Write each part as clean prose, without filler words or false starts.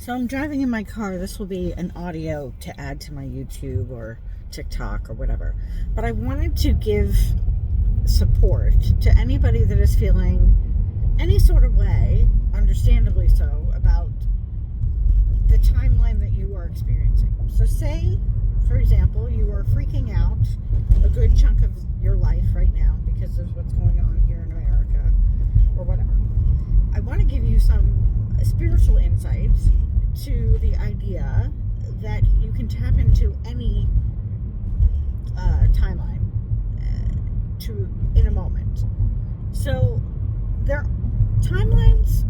So I'm driving in my car. This will be an audio to add to my YouTube or TikTok or whatever. But I wanted to give support to anybody that is feeling any sort of way, understandably so, about the timeline that you are experiencing. So say, for example, you are freaking out a good chunk of your life right now because of what's going on here in America or whatever. I want to give you some spiritual insights to the idea that you can tap into any timeline in a moment. So there timelines,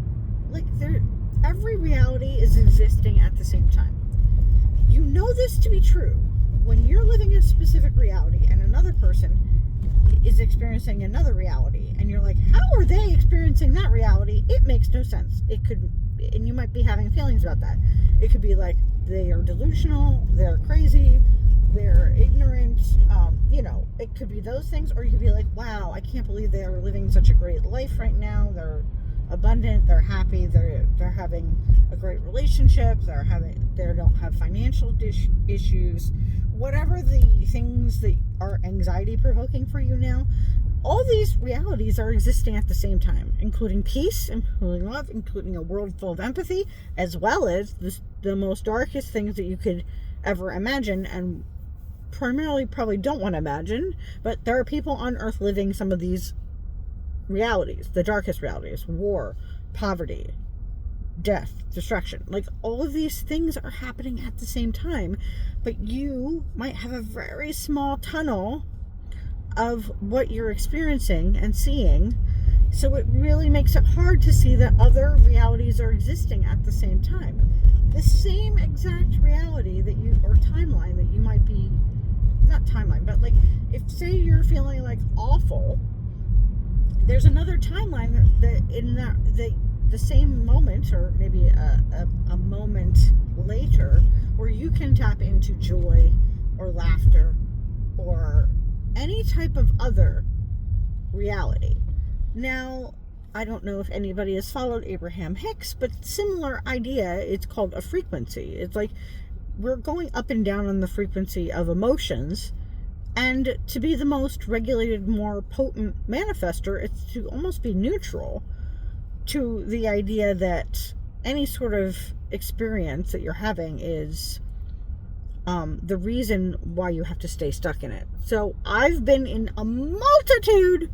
every reality is existing at the same time. You know this to be true when you're living a specific reality and another person is experiencing another reality, and you're like, how are they experiencing that reality? It makes no sense. It could, and you might be having feelings about that. It could be like they are delusional, they're crazy, they're ignorant, it could be those things, or you could be like, wow, I can't believe they are living such a great life right now. They're abundant, they're happy, they're having a great relationship, they don't have financial issues, whatever the things that are anxiety provoking for you now. All these realities are existing at the same time, including peace, including love, including a world full of empathy, as well as the most darkest things that you could ever imagine, and primarily probably don't want to imagine, but there are people on earth living some of these realities, the darkest realities: war, poverty, death, destruction. Like, all of these things are happening at the same time, but you might have a very small tunnel of what you're experiencing and seeing, so it really makes it hard to see that other realities are existing at the same time. The same exact reality that you, or timeline that you might be, not timeline, but like, if say you're feeling like awful, there's another timeline that in the same moment, or maybe a moment later, where you can tap into joy or laughter or any type of other reality. Now, I don't know if anybody has followed Abraham Hicks, but similar idea. It's called a frequency. It's like we're going up and down on the frequency of emotions, and to be the most regulated, more potent manifester, it's to almost be neutral to the idea that any sort of experience that you're having is the reason why you have to stay stuck in it. So I've been in a multitude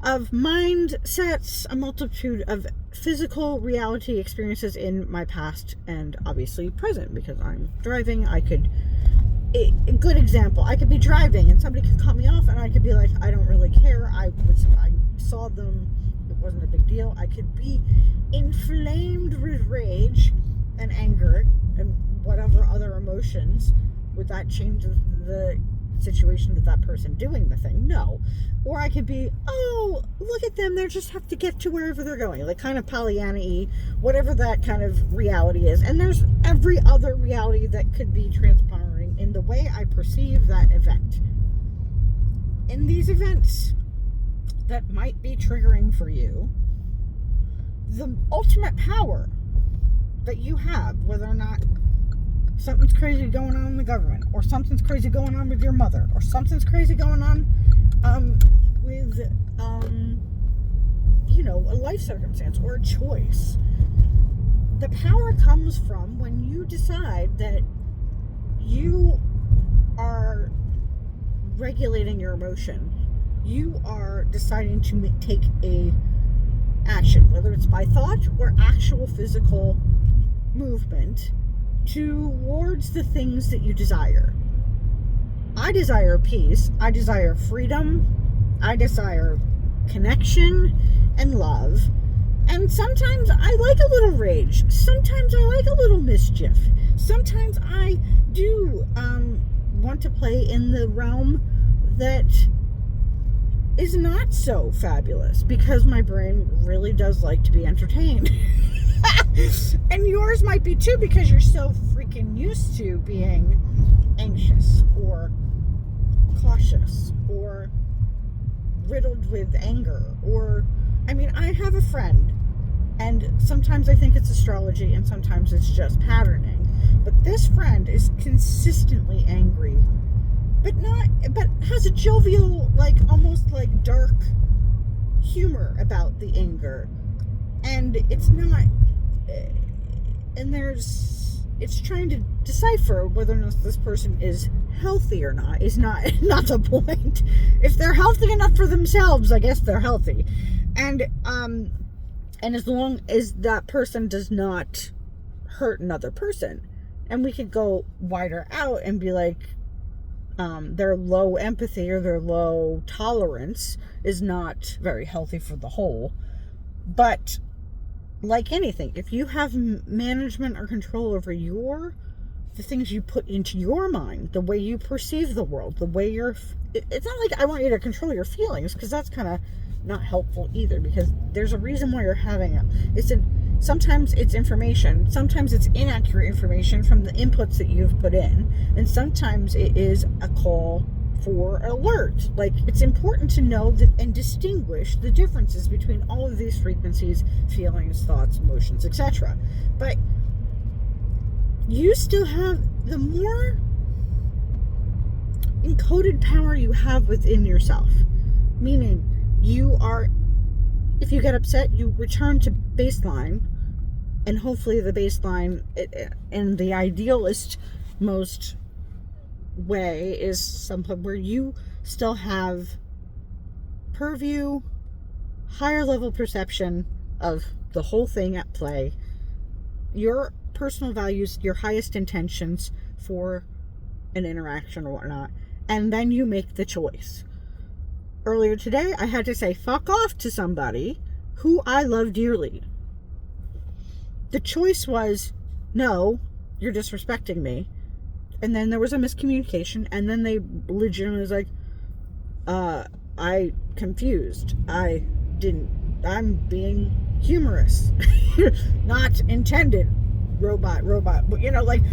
of mindsets, a multitude of physical reality experiences in my past and obviously present, because I'm driving. A good example, I could be driving and somebody could cut me off and I could be like, I don't really care. I saw them. It wasn't a big deal. I could be inflamed with rage and anger and whatever other emotions. Would that change the situation of that person doing the thing? No. Or I could be, oh, look at them, they just have to get to wherever they're going, like kind of Pollyanna-y, whatever that kind of reality is. And there's every other reality that could be transpiring in the way I perceive that event. In these events that might be triggering for you, the ultimate power that you have, whether or not something's crazy going on in the government, or something's crazy going on with your mother, or something's crazy going on with a life circumstance or a choice. The power comes from when you decide that you are regulating your emotion. You are deciding to take a action, whether it's by thought or actual physical movement, towards the things that you desire. I desire peace. I desire freedom. I desire connection and love. And sometimes I like a little rage. Sometimes I like a little mischief. Sometimes I do want to play in the realm that is not so fabulous, because my brain really does like to be entertained. And yours might be too, because you're so freaking used to being anxious or cautious or riddled with anger. Or, I mean, I have a friend And sometimes I think it's astrology, and sometimes it's just patterning. But this friend is consistently angry, but has a jovial, like almost like dark humor about the anger. And it's not, and it's trying to decipher whether or not this person is healthy or not. Is not the point. If they're healthy enough for themselves, I guess they're healthy. And as long as that person does not hurt another person, and we could go wider out and be like, their low empathy or their low tolerance is not very healthy for the whole. But like anything, if you have management or control over the things you put into your mind, the way you perceive the world, the way it's not like I want you to control your feelings, because that's kind of not helpful either, because there's a reason why you're having it. Sometimes it's information, sometimes it's inaccurate information from the inputs that you've put in, and sometimes it is a call for alert. Like, it's important to know and distinguish the differences between all of these frequencies, feelings, thoughts, emotions, etc. But you still have, the more encoded power you have within yourself, meaning if you get upset, you return to baseline, and hopefully the baseline in the idealist most way is something where you still have purview, higher level perception of the whole thing at play, your personal values, your highest intentions for an interaction or whatnot, and then you make the choice. Earlier today, I had to say fuck off to somebody who I love dearly. The choice was, no, you're disrespecting me. And then there was a miscommunication, and then they legitimately was like, I confused. I'm being humorous. Not intended. Robot. But, like,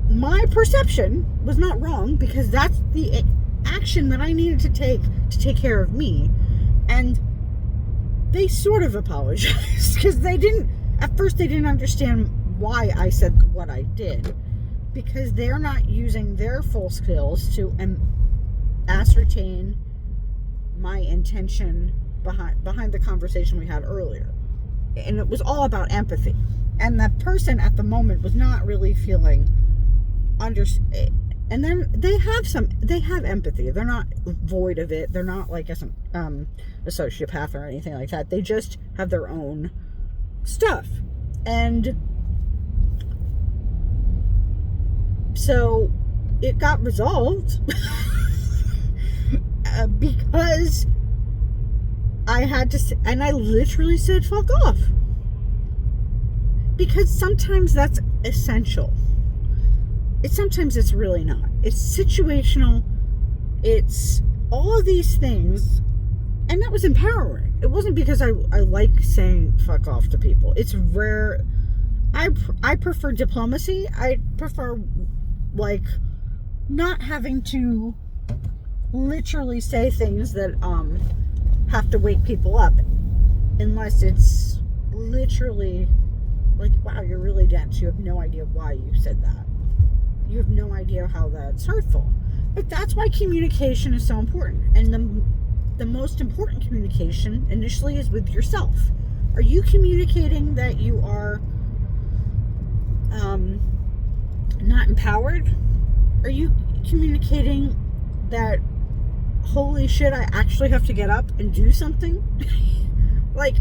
my perception was not wrong, because that's the action that I needed to take care of me. And they sort of apologized, because at first they didn't understand why I said what I did, because they're not using their full skills to ascertain my intention behind the conversation we had earlier. And it was all about empathy, and that person at the moment was not really feeling and then they have empathy. They're not void of it. They're not like a sociopath or anything like that. They just have their own stuff. And so it got resolved because I had to, and I literally said fuck off, because sometimes that's essential. Sometimes it's really not. It's situational. It's all of these things. And that was empowering. It wasn't because I like saying fuck off to people. It's rare. I prefer diplomacy. I prefer, like, not having to literally say things that have to wake people up, unless it's literally like, wow, you're really dense. You have no idea why you said that. You have no idea how that's hurtful. But that's why communication is so important. And the most important communication initially is with yourself. Are you communicating that you are not empowered? Are you communicating that, holy shit, I actually have to get up and do something? Like,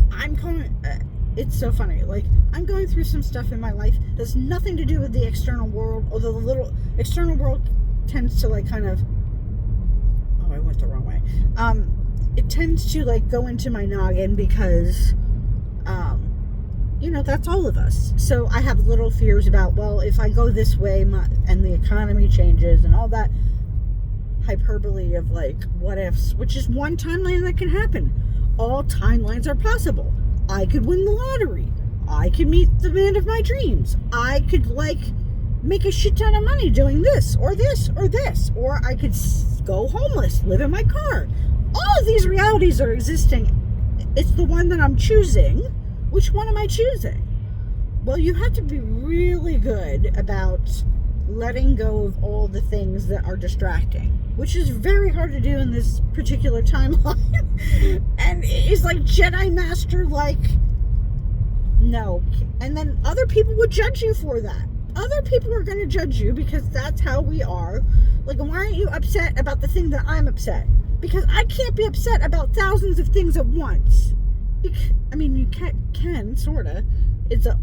it's so funny. Like, I'm going through some stuff in my life that's nothing to do with the external world, although the little external world tends to, like, kind of, I went the wrong way. It tends to, like, go into my noggin because, that's all of us. So I have little fears about, well, if I go this way and the economy changes and all that hyperbole of, like, what ifs, which is one timeline that can happen. All timelines are possible. I could win the lottery. I could meet the man of my dreams. I could, like, make a shit ton of money doing this, or this, or this. Or I could go homeless, live in my car. All of these realities are existing. It's the one that I'm choosing Which one am I choosing? Well, you have to be really good about letting go of all the things that are distracting, which is very hard to do in this particular timeline. And it's like Jedi Master, like, no. And then other people would judge you for that. Other people are going to judge you because that's how we are. Like, why aren't you upset about the thing that I'm upset? Because I can't be upset about thousands of things at once. I mean, you can sort of. It's a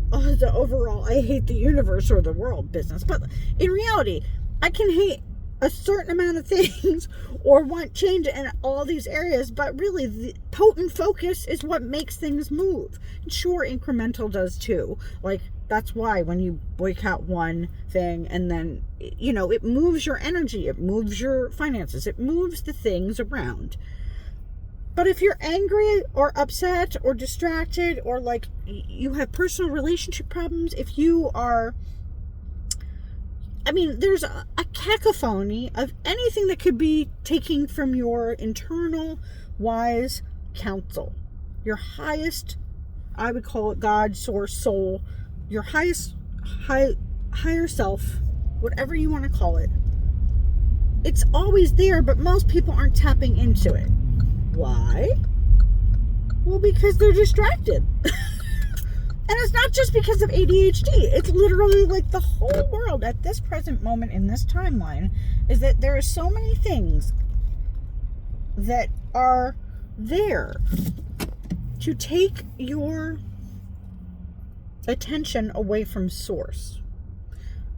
overall, I hate the universe or the world business. But in reality, I can hate a certain amount of things or want change in all these areas. But really, the potent focus is what makes things move. And sure, incremental does too. Like, that's why when you boycott one thing and then, you know, it moves your energy, it moves your finances, it moves the things around. But if you're angry or upset or distracted or like you have personal relationship problems, if you are, I mean, there's a cacophony of anything that could be taking from your internal wise counsel, your highest, I would call it God, source, soul, your highest, higher self, whatever you want to call it. It's always there, but most people aren't tapping into it. Why? Well, because they're distracted. And it's not just because of ADHD. It's literally like the whole world at this present moment in this timeline is that there are so many things that are there to take your attention away from source.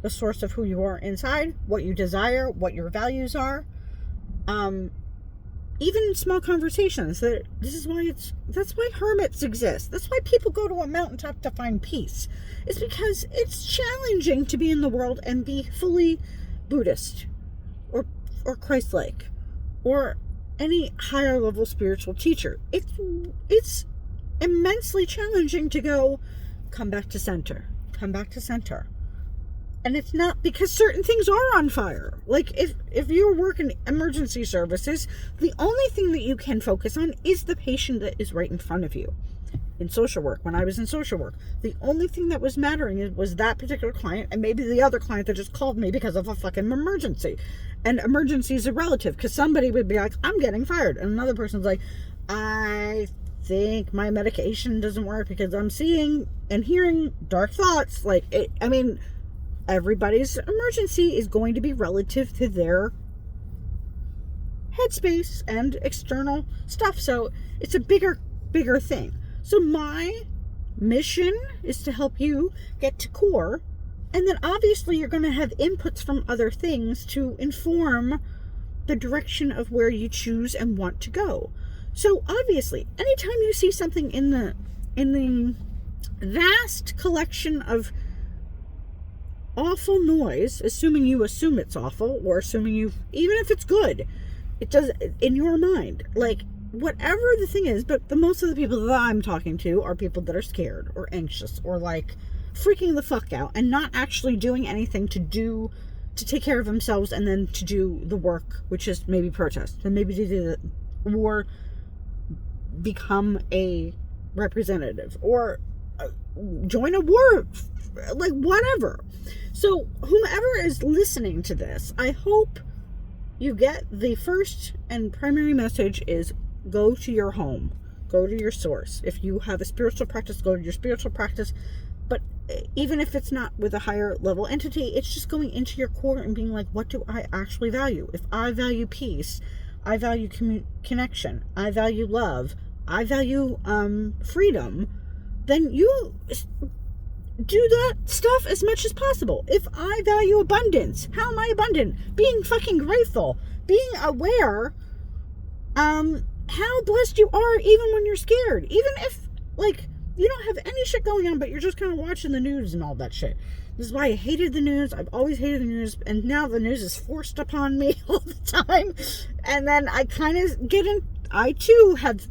The source of who you are inside, what you desire, what your values are. Even in small conversations, that's why hermits exist. That's why people go to a mountaintop to find peace. It's because it's challenging to be in the world and be fully Buddhist or Christ-like or any higher level spiritual teacher. It's immensely challenging to come back to center. And it's not because certain things are on fire. Like if you work in emergency services, the only thing that you can focus on is the patient that is right in front of you. In social work, when I was in social work, the only thing that was mattering was that particular client and maybe the other client that just called me because of a fucking emergency. And emergency is a relative because somebody would be like, I'm getting fired. And another person's like, I think my medication doesn't work because I'm seeing and hearing dark thoughts. Like, everybody's emergency is going to be relative to their headspace and external stuff. So it's a bigger thing. So my mission is to help you get to core. And then obviously you're going to have inputs from other things to inform the direction of where you choose and want to go. So obviously, anytime you see something in the vast collection of awful noise, assuming you assume it's awful, or assuming even if it's good, it does in your mind, like whatever the thing is. But the most of the people that I'm talking to are people that are scared or anxious or like freaking the fuck out and not actually doing anything to take care of themselves and then to do the work, which is maybe protest and maybe to do or become a representative or join a war, like whatever. So whomever is listening to this, I hope you get the first and primary message is go to your home, go to your source. If you have a spiritual practice, go to your spiritual practice. But even if it's not with a higher level entity, it's just going into your core and being like, what do I actually value? If I value peace, I value connection, I value love, I value freedom, then you do that stuff as much as possible. If I value abundance, how am I abundant? Being fucking grateful, being aware how blessed you are even when you're scared. Even if, like, you don't have any shit going on, but you're just kind of watching the news and all that shit. This is why I hated the news. I've always hated the news, and now the news is forced upon me all the time. And then I kind of I too have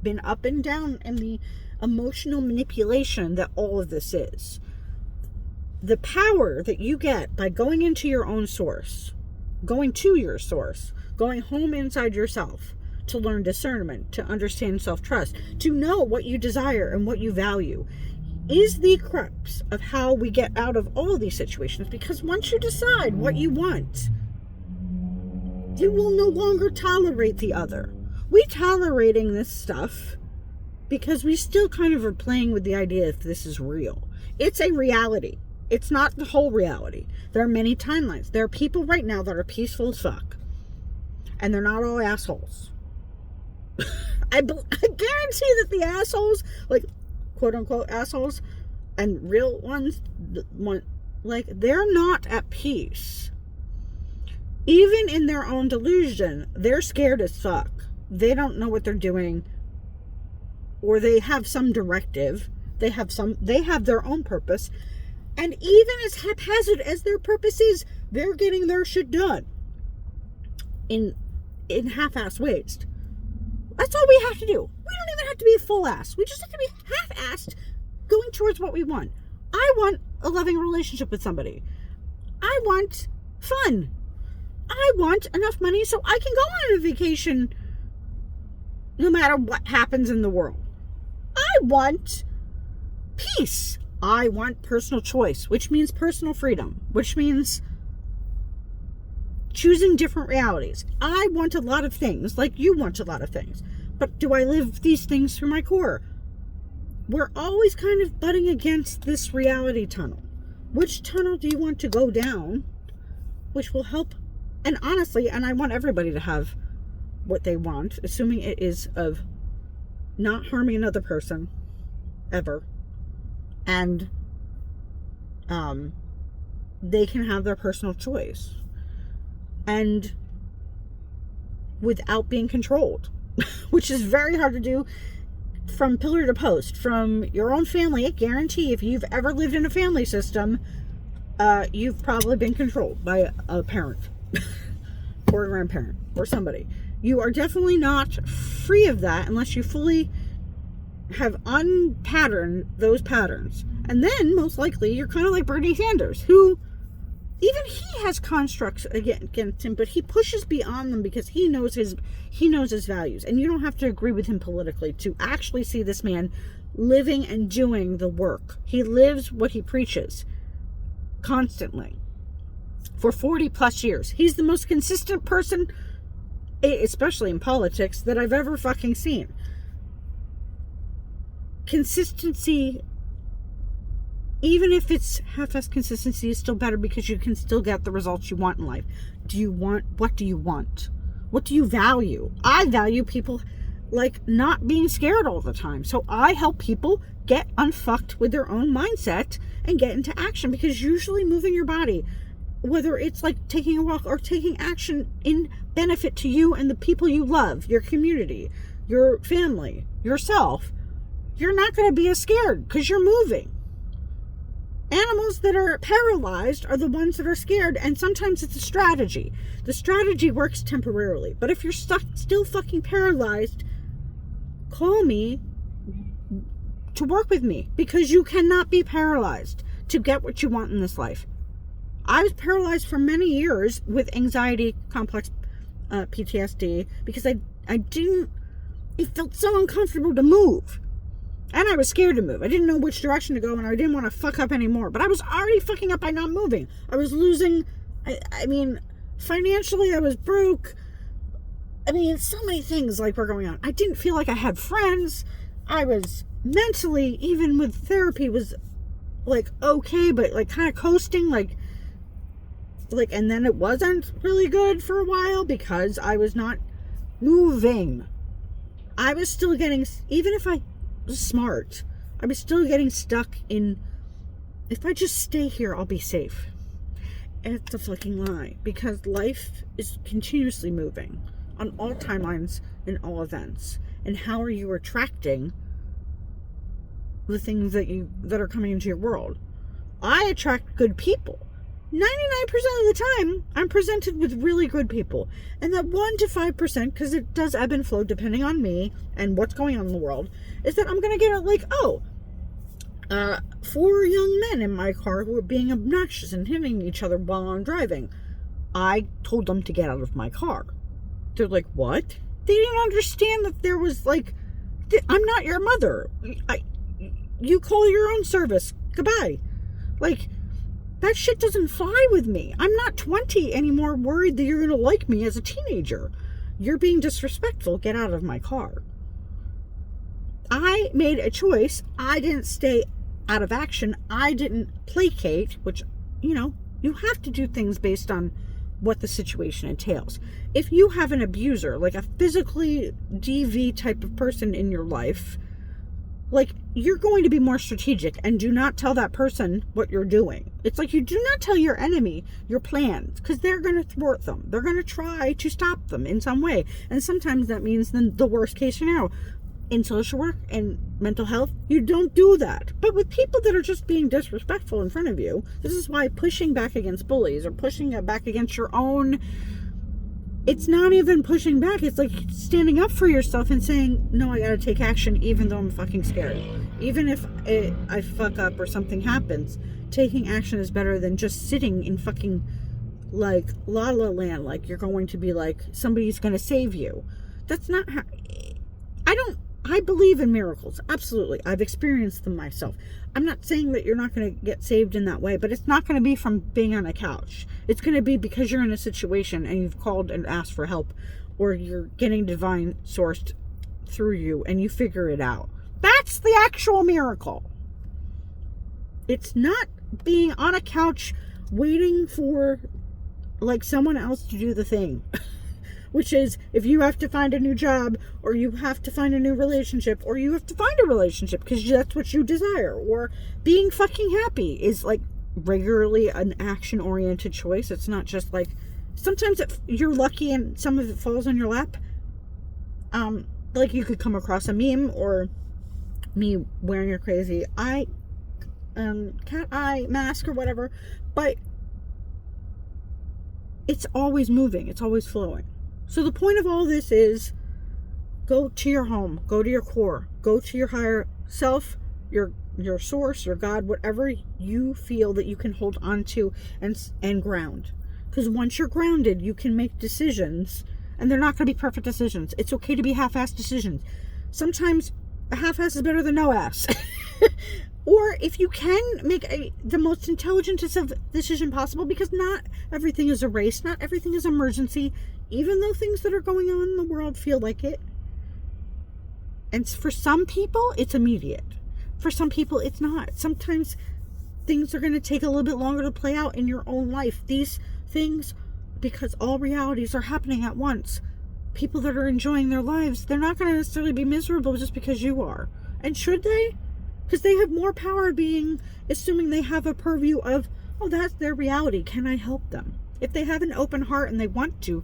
been up and down in the emotional manipulation that all of this is. The power that you get by going into your own source, going to your source, going home inside yourself to learn discernment, to understand self-trust, to know what you desire and what you value is the crux of how we get out of all these situations. Because once you decide what you want, you will no longer tolerate the other. We tolerating this stuff because we still kind of are playing with the idea if this is real. It's a reality. It's not the whole reality. There are many timelines. There are people right now that are peaceful as fuck. And they're not all assholes. I guarantee that the assholes, like, quote unquote assholes, and real ones, like, they're not at peace. Even in their own delusion, they're scared as fuck. They don't know what they're doing. Or they have some directive. They have their own purpose. And even as haphazard as their purpose is, they're getting their shit done. In half-ass ways. That's all we have to do. We don't even have to be a full ass. We just have to be half-assed going towards what we want. I want a loving relationship with somebody. I want fun. I want enough money so I can go on a vacation no matter what happens in the world. I want peace. I want personal choice, which means personal freedom, which means choosing different realities. I want a lot of things, like you want a lot of things. But do I live these things through my core? We're always kind of butting against this reality tunnel. Which tunnel do you want to go down? Which will help. And honestly, and I want everybody to have what they want, assuming it is of not harming another person ever. And they can have their personal choice. And without being controlled, which is very hard to do from pillar to post, from your own family. I guarantee if you've ever lived in a family system, you've probably been controlled by a parent or a grandparent or somebody. You are definitely not free of that unless you fully have unpatterned those patterns. And then most likely you're kind of like Bernie Sanders, who even he has constructs against him, but he pushes beyond them because he knows his values. And you don't have to agree with him politically to actually see this man living and doing the work. He lives what he preaches constantly for 40 plus years. He's the most consistent person, especially in politics, that I've ever fucking seen. Consistency, even if it's half-ass consistency, is still better because you can still get the results you want in life. What do you want? What do you value? I value people like not being scared all the time. So I help people get unfucked with their own mindset and get into action, because usually moving your body, whether it's like taking a walk or taking action in benefit to you and the people you love, your community, your family, yourself, you're not going to be as scared because you're moving. Animals that are paralyzed are the ones that are scared, and sometimes it's a strategy. The strategy works temporarily, but if you're still fucking paralyzed, call me to work with me, because you cannot be paralyzed to get what you want in this life. I was paralyzed for many years with anxiety, complex PTSD, because I didn't, it felt so uncomfortable to move. And I was scared to move. I didn't know which direction to go, and I didn't want to fuck up anymore. But I was already fucking up by not moving. I was losing, I mean, financially I was broke. I mean, so many things like were going on. I didn't feel like I had friends. I was mentally, even with therapy, was like okay, but like kind of coasting, like, and then it wasn't really good for a while because I was not moving. I was still getting, even if I smart, I was still getting stuck in, if I just stay here I'll be safe. And it's a fucking lie, because life is continuously moving on all timelines and all events. And how are you attracting the things that are coming into your world? I attract good people. 99% of the time I'm presented with really good people, and that 1 to 5%, because it does ebb and flow depending on me and what's going on in the world, is that I'm gonna get like, 4 young men in my car who are being obnoxious and hitting each other while I'm driving. I told them to get out of my car. They're like, what? They didn't understand that there was like, I'm not your mother. You call your own service. Goodbye. Like, that shit doesn't fly with me. I'm not 20 anymore worried that you're going to like me as a teenager. You're being disrespectful. Get out of my car. I made a choice. I didn't stay out of action. I didn't placate, which, you have to do things based on what the situation entails. If you have an abuser, like a physically DV type of person in your life, like, you're going to be more strategic and do not tell that person what you're doing. It's like you do not tell your enemy your plans, because they're going to thwart them. They're going to try to stop them in some way. And sometimes that means the worst case scenario. In social work and mental health, you don't do that. But with people that are just being disrespectful in front of you, this is why pushing back against bullies or pushing it back against your own, it's not even pushing back. It's like standing up for yourself and saying, no, I gotta take action even though I'm fucking scared. Even if I fuck up or something happens, taking action is better than just sitting in fucking like La La Land, like you're going to be like, somebody's gonna save you. That's not how... I believe in miracles. Absolutely. I've experienced them myself. I'm not saying that you're not going to get saved in that way, but it's not going to be from being on a couch. It's going to be because you're in a situation and you've called and asked for help, or you're getting divine sourced through you and you figure it out. That's the actual miracle. It's not being on a couch waiting for like someone else to do the thing. Which is, if you have to find a new job, or you have to find a new relationship, or you have to find a relationship because that's what you desire, or being fucking happy is like regularly an action-oriented choice. It's not just like, sometimes you're lucky and some of it falls on your lap. Like you could come across a meme, or me wearing a crazy cat eye mask or whatever, but it's always moving, it's always flowing. So the point of all this is, go to your home, go to your core, go to your higher self, your source, your God, whatever you feel that you can hold on to and ground. Because once you're grounded, you can make decisions, and they're not going to be perfect decisions. It's okay to be half-assed decisions. Sometimes a half-ass is better than no ass. Or if you can make the most intelligent decision possible, because not everything is a race, not everything is emergency, even though things that are going on in the world feel like it. And for some people, it's immediate. For some people, it's not. Sometimes things are going to take a little bit longer to play out in your own life. These things, because all realities are happening at once. People that are enjoying their lives, they're not going to necessarily be miserable just because you are. And should they? Because they have more power assuming they have a purview of, oh, that's their reality. Can I help them? If they have an open heart and they want to,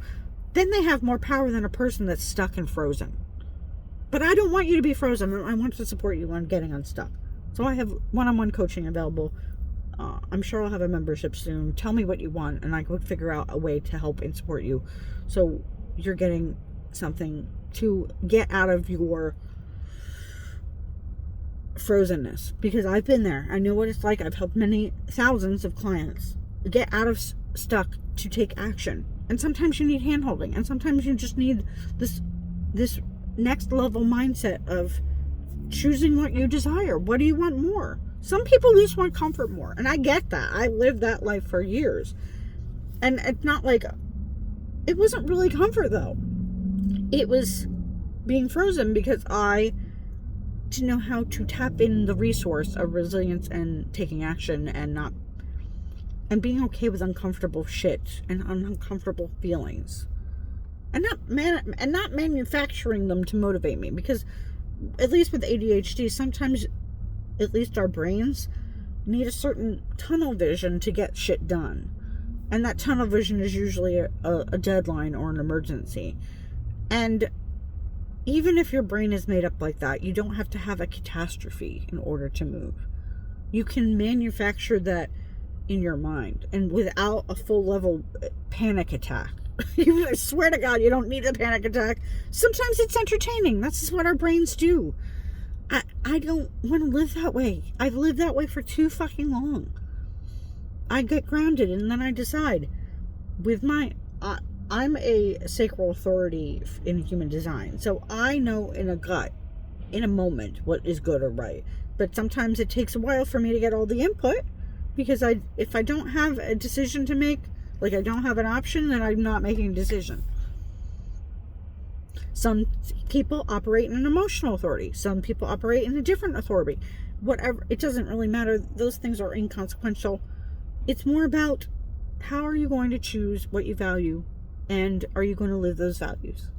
then they have more power than a person that's stuck and frozen. But I don't want you to be frozen. I want to support you on getting unstuck. So I have one-on-one coaching available. I'm sure I'll have a membership soon. Tell me what you want, and I could figure out a way to help and support you, so you're getting something to get out of your frozenness. Because I've been there. I know what it's like. I've helped many thousands of clients get out of stuck to take action. And sometimes you need hand-holding, and sometimes you just need this next level mindset of choosing what you desire. What do you want more? Some people just want comfort more, and I get that. I lived that life for years, and it's not like, it wasn't really comfort though. It was being frozen because I didn't know how to tap in the resource of resilience and taking action, and being okay with uncomfortable shit and uncomfortable feelings, and not manufacturing them to motivate me. Because at least with ADHD, sometimes at least our brains need a certain tunnel vision to get shit done, and that tunnel vision is usually a deadline or an emergency. And even if your brain is made up like that, you don't have to have a catastrophe in order to move. You can manufacture that in your mind, and without a full level panic attack. I swear to God, you don't need a panic attack. Sometimes it's entertaining. That's just what our brains do. I don't want to live that way. I've lived that way for too fucking long. I get grounded, and then I decide with my I'm a sacral authority in human design, so I know in a gut, in a moment, what is good or right. But sometimes it takes a while for me to get all the input, because if I don't have a decision to make, like I don't have an option, then I'm not making a decision. Some people operate in an emotional authority. Some people operate in a different authority. Whatever, it doesn't really matter. Those things are inconsequential. It's more about how are you going to choose what you value, and are you going to live those values?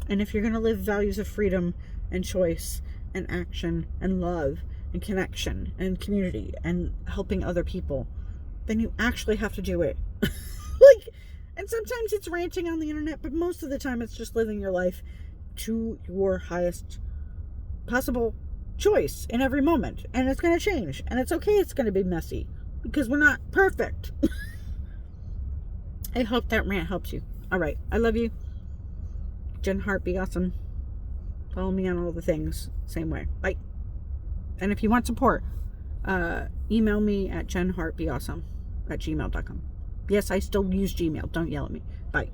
And if you're going to live values of freedom and choice and action and love and connection and community and helping other people, then you actually have to do it. And sometimes it's ranting on the internet, but most of the time it's just living your life to your highest possible choice in every moment. And it's going to change. And it's okay, it's going to be messy, because we're not perfect. I hope that rant helps you. All right. I love you. Jen Hart, be awesome. Follow me on all the things. Same way. Bye. And if you want support, email me at jenhartbeawesome@gmail.com. Yes, I still use Gmail. Don't yell at me. Bye.